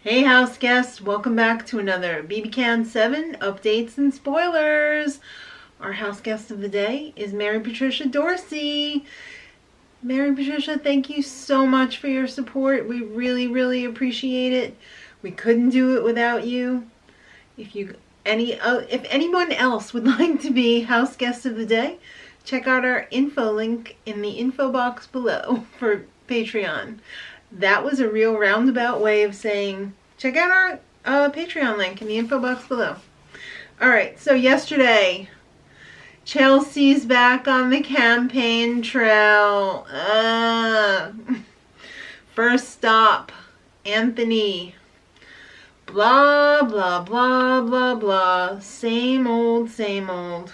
Hey house guests, welcome back to another BB Can 7 updates and spoilers. Our house guest of the day is Mary Patricia Dorsey. Mary Patricia, thank you so much for your support. We really appreciate it. We couldn't do it without you. If anyone else would like to be house guest of the day, check out our info link in the info box below for Patreon. That was a real roundabout way of saying check out our Patreon link in the info box below. Alright, so yesterday, Chelsea's back on the campaign trail. First stop, Anthony. Blah, blah, blah, blah, blah. Same old, same old.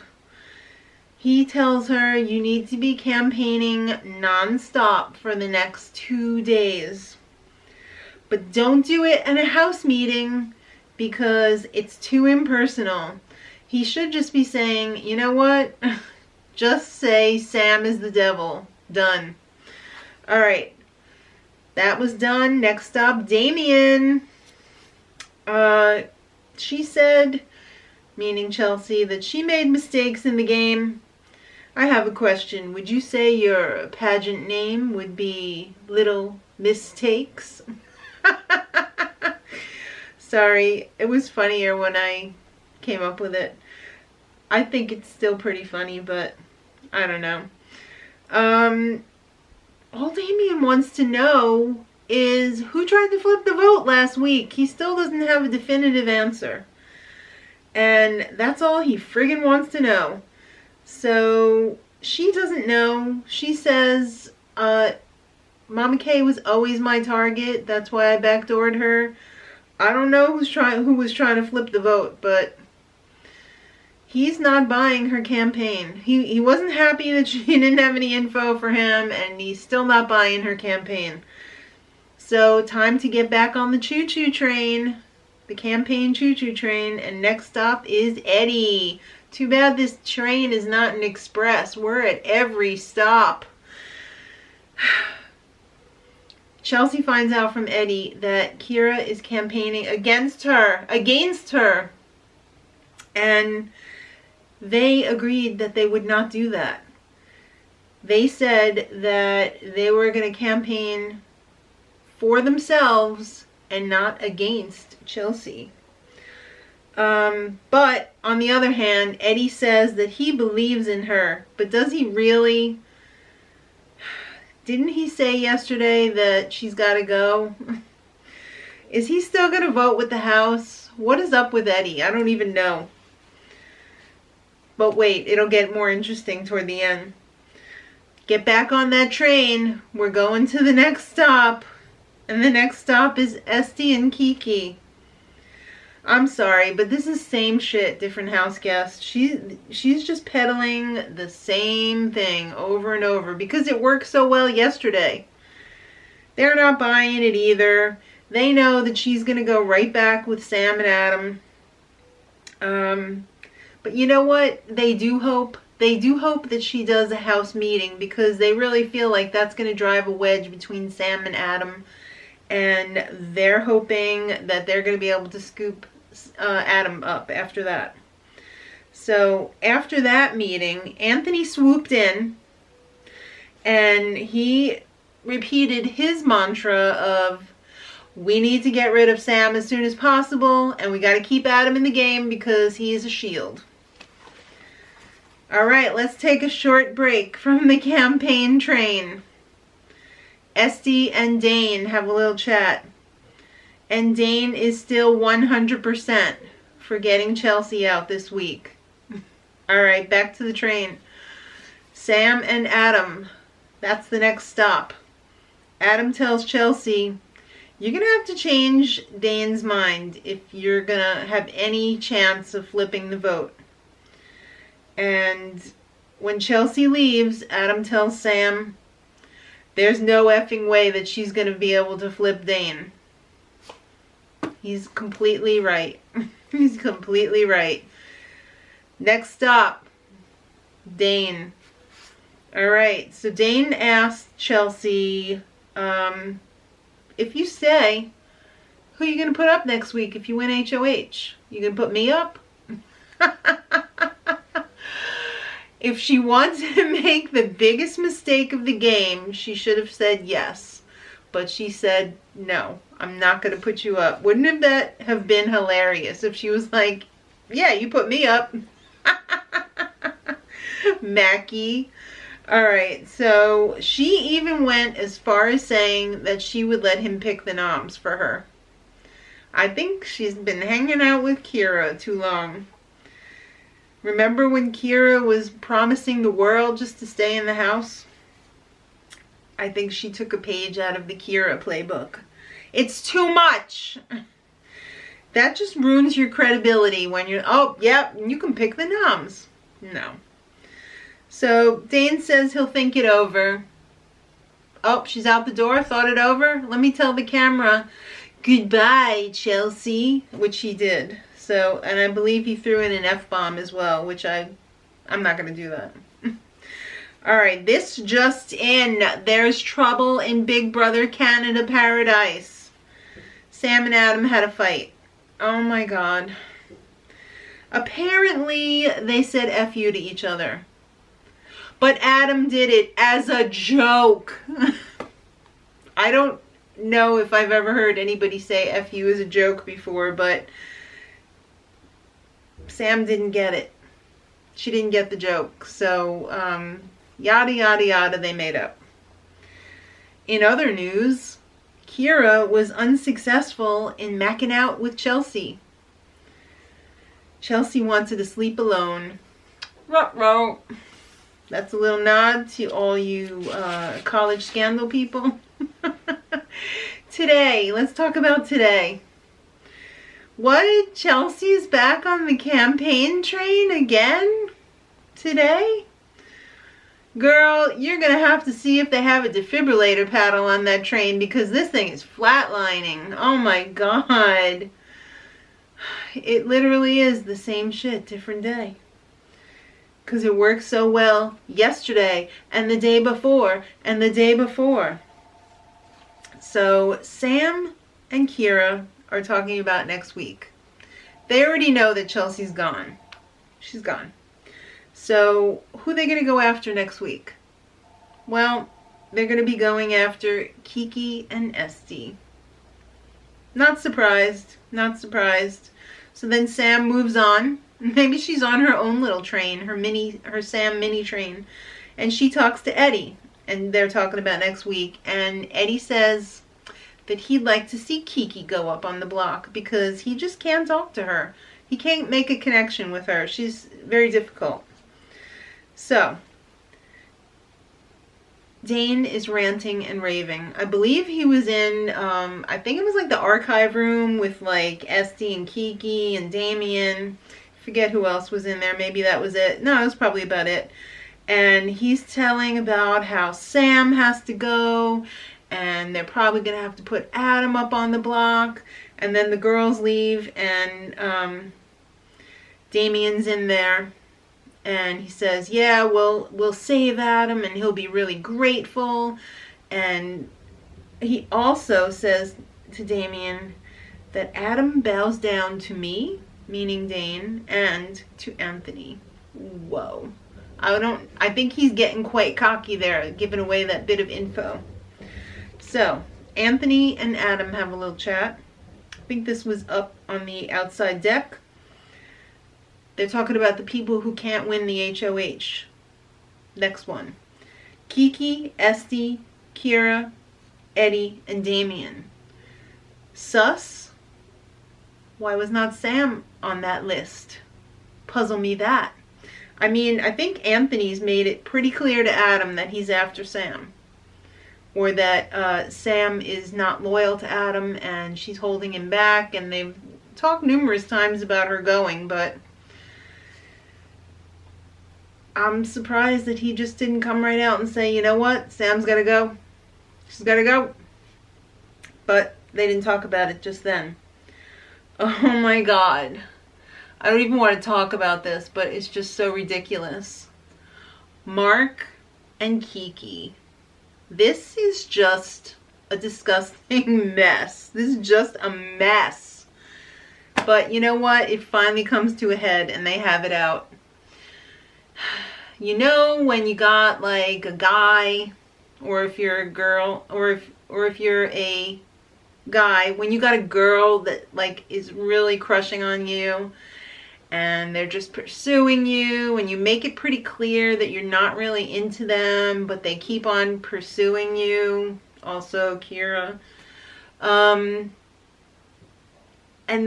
He tells her you need to be campaigning non-stop for the next 2 days. But don't do it in a house meeting because it's too impersonal. He should just be saying, you know what? Just say Sam is the devil. Done. Alright. That was done. Next stop, Damien. She said, meaning Chelsea, that she made mistakes in the game. I have a question. Would you say your pageant name would be Little Mistakes? Sorry, it was funnier when I came up with it. I think it's still pretty funny, but I don't know. All Damien wants to know is who tried to flip the vote last week. He still doesn't have a definitive answer. And that's all he friggin' wants to know. So, she doesn't know. She says, Mama Kay was always my target. That's why I backdoored her. I don't know who was trying to flip the vote, but he's not buying her campaign. He wasn't happy that she didn't have any info for him, and he's still not buying her campaign. So, time to get back on the choo-choo train. The campaign choo-choo train. And next stop is Eddie. Too bad this train is not an express. We're at every stop. Chelsea finds out from Eddie that Kira is campaigning against her. And they agreed that they would not do that. They said that they were going to campaign for themselves and not against Chelsea. But on the other hand, Eddie says that he believes in her. But does he really? Didn't he say yesterday that she's got to go? Is he still going to vote with the house? What is up with Eddie? I don't even know. But wait, it'll get more interesting toward the end. Get back on that train. We're going to the next stop. And the next stop is Esty and Kiki. I'm sorry, but this is same shit, different house guest. She's just peddling the same thing over and over because it worked so well yesterday. They're not buying it either. They know that she's going to go right back with Sam and Adam. But you know what? They do hope that she does a house meeting because they really feel like that's going to drive a wedge between Sam and Adam. And they're hoping that they're going to be able to scoop Adam up after that. So after that meeting, Anthony swooped in and he repeated his mantra of, we need to get rid of Sam as soon as possible and we got to keep Adam in the game because he is a shield. Alright, let's take a short break from the campaign train. Esty and Dane have a little chat. And Dane is still 100% for getting Chelsea out this week. Alright, back to the train. Sam and Adam. That's the next stop. Adam tells Chelsea, you're going to have to change Dane's mind if you're going to have any chance of flipping the vote. And when Chelsea leaves, Adam tells Sam, there's no effing way that she's going to be able to flip Dane. He's completely right. He's completely right. Next stop, Dane. Alright, so Dane asked Chelsea, if you stay, Who are you going to put up next week if you win HOH? You going to put me up? If she wanted to make the biggest mistake of the game, she should have said yes. But she said, no, I'm not going to put you up. Wouldn't that have been hilarious if she was like, yeah, you put me up. Mackie. Alright, so she even went as far as saying that she would let him pick the noms for her. I think she's been hanging out with Kira too long. Remember when Kira was promising the world just to stay in the house? I think she took a page out of the Kira playbook. It's too much. That just ruins your credibility when you're, oh, yep, you can pick the noms. No. So Dane says he'll think it over. Oh, she's out the door, thought it over. Let me tell the camera, goodbye, Chelsea, which he did. So, and I believe he threw in an F-bomb as well, which I'm not going to do that. All right, this just in. There's trouble in Big Brother Canada Paradise. Sam and Adam had a fight. Oh my God. Apparently, they said F you to each other. But Adam did it as a joke. I don't know if I've ever heard anybody say F you as a joke before, but Sam didn't get it. She didn't get the joke. So, yada, yada, yada, they made up. In other news, Kira was unsuccessful in macking out with Chelsea. Chelsea wanted to sleep alone. Ruh-roh. That's a little nod to all you college scandal people. Today, let's talk about today. What? Chelsea's back on the campaign train again? Today? Girl, you're going to have to see if they have a defibrillator paddle on that train because this thing is flatlining. Oh my God. It literally is the same shit, different day. Because it worked so well yesterday and the day before and the day before. So Sam and Kira are talking about next week. They already know that Chelsea's gone. She's gone. So who are they going to go after next week? Well, they're going to be going after Kiki and Esty. Not surprised. Not surprised. So then Sam moves on. Maybe she's on her own little train, her Sam mini train. And she talks to Eddie. And they're talking about next week. And Eddie says that he'd like to see Kiki go up on the block because he just can't talk to her. He can't make a connection with her. She's very difficult. So, Dane is ranting and raving. I believe he was in, I think it was like the archive room with like Esty and Kiki and Damien. Forget who else was in there. Maybe that was it. No, it was probably about it. And he's telling about how Sam has to go and they're probably going to have to put Adam up on the block. And then the girls leave and Damien's in there. And he says, yeah, we'll save Adam and he'll be really grateful. And he also says to Damien that Adam bows down to me, meaning Dane, and to Anthony. Whoa. I think he's getting quite cocky there, giving away that bit of info. So, Anthony and Adam have a little chat. I think this was up on the outside deck. They're talking about the people who can't win the HOH. Next one. Kiki, Esty, Kira, Eddie, and Damien. Sus? Why was not Sam on that list? Puzzle me that. I mean, I think Anthony's made it pretty clear to Adam that he's after Sam. Or that Sam is not loyal to Adam and she's holding him back. And they've talked numerous times about her going, but I'm surprised that he just didn't come right out and say, you know what, Sam's got to go. She's got to go. But they didn't talk about it just then. Oh my God. I don't even want to talk about this, but it's just so ridiculous. Mark and Kiki. This is just a disgusting mess. This is just a mess. But you know what? It finally comes to a head and they have it out. You know when you got like a guy, or if you're a girl, or if you're a guy, when you got a girl that like is really crushing on you and they're just pursuing you, and you make it pretty clear that you're not really into them, but they keep on pursuing you. Also, Kira. And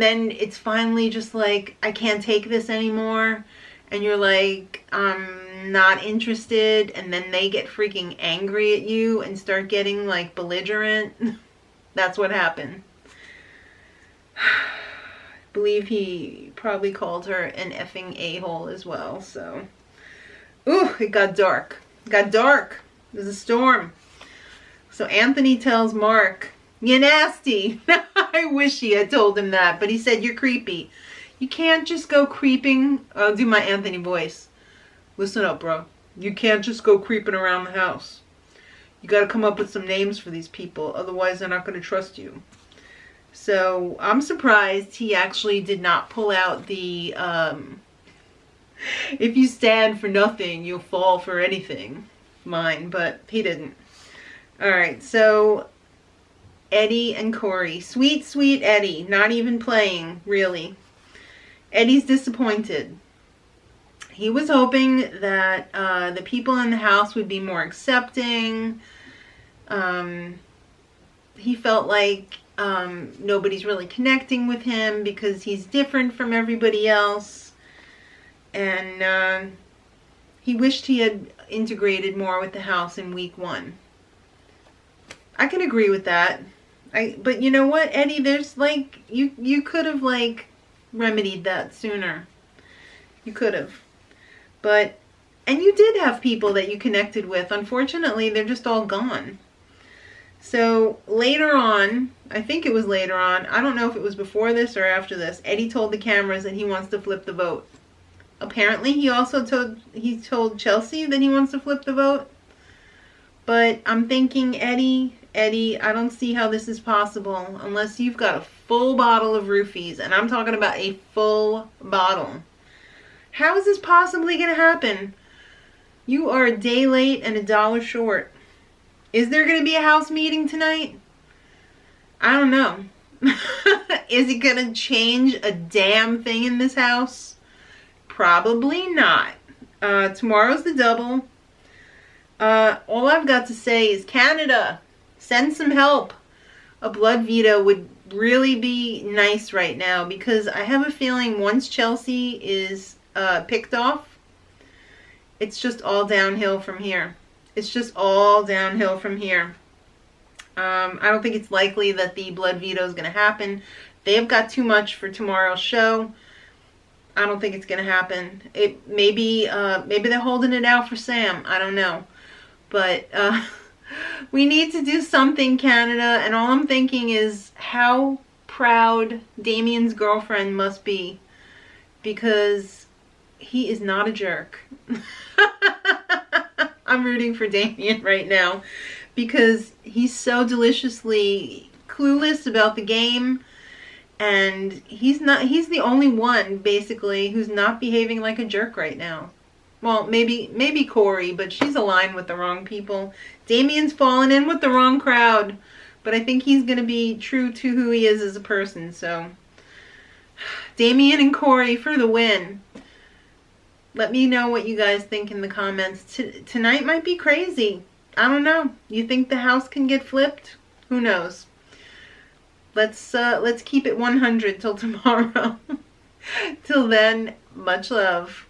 then it's finally just like, I can't take this anymore. And you're like, I'm not interested. And then they get freaking angry at you and start getting like belligerent. That's what happened. I believe he probably called her an effing a-hole as well. So, ooh, it got dark. It got dark. There's a storm. So Anthony tells Mark, "You nasty." I wish he had told him that, but he said, "You're creepy. You can't just go creeping." I'll do my Anthony voice. "Listen up, bro. You can't just go creeping around the house. You got to come up with some names for these people. Otherwise, they're not going to trust you." So I'm surprised he actually did not pull out the, if you stand for nothing, you'll fall for anything line, but he didn't. All right, so Eddie and Corey. Sweet, sweet Eddie. Not even playing, really. Eddie's disappointed. He was hoping that the people in the house would be more accepting. He felt like nobody's really connecting with him because he's different from everybody else. And he wished he had integrated more with the house in week 1. I can agree with that. But you know what, Eddie, there's like, you could have like remedied that sooner. You could have. But, and you did have people that you connected with. Unfortunately, they're just all gone. So later on, I think it was later on, I don't know if it was before this or after this, Eddie told the cameras that he wants to flip the vote. Apparently he also told Chelsea that he wants to flip the vote. But I'm thinking, Eddie, I don't see how this is possible unless you've got a full bottle of roofies, and I'm talking about a full bottle. How is this possibly going to happen? You are a day late and $1 short. Is there going to be a house meeting tonight? I don't know. Is it going to change a damn thing in this house? Probably not. Tomorrow's the double. All I've got to say is, Canada, send some help. A blood veto would really be nice right now, because I have a feeling once Chelsea is picked off, it's just all downhill from here. It's just all downhill from here. I don't think it's likely that the blood veto is going to happen. They have got too much for tomorrow's show. I don't think it's going to happen. Maybe they're holding it out for Sam. I don't know. But we need to do something, Canada. And all I'm thinking is how proud Damien's girlfriend must be, because he is not a jerk. I'm rooting for Damien right now because he's so deliciously clueless about the game, and he's the only one basically who's not behaving like a jerk right now. Well, maybe Corey, but she's aligned with the wrong people. Damien's fallen in with the wrong crowd, but I think he's going to be true to who he is as a person. So Damien and Corey for the win. Let me know what you guys think in the comments. Tonight might be crazy. I don't know. You think the house can get flipped? Who knows? Let's keep it 100 till tomorrow. Till then, much love.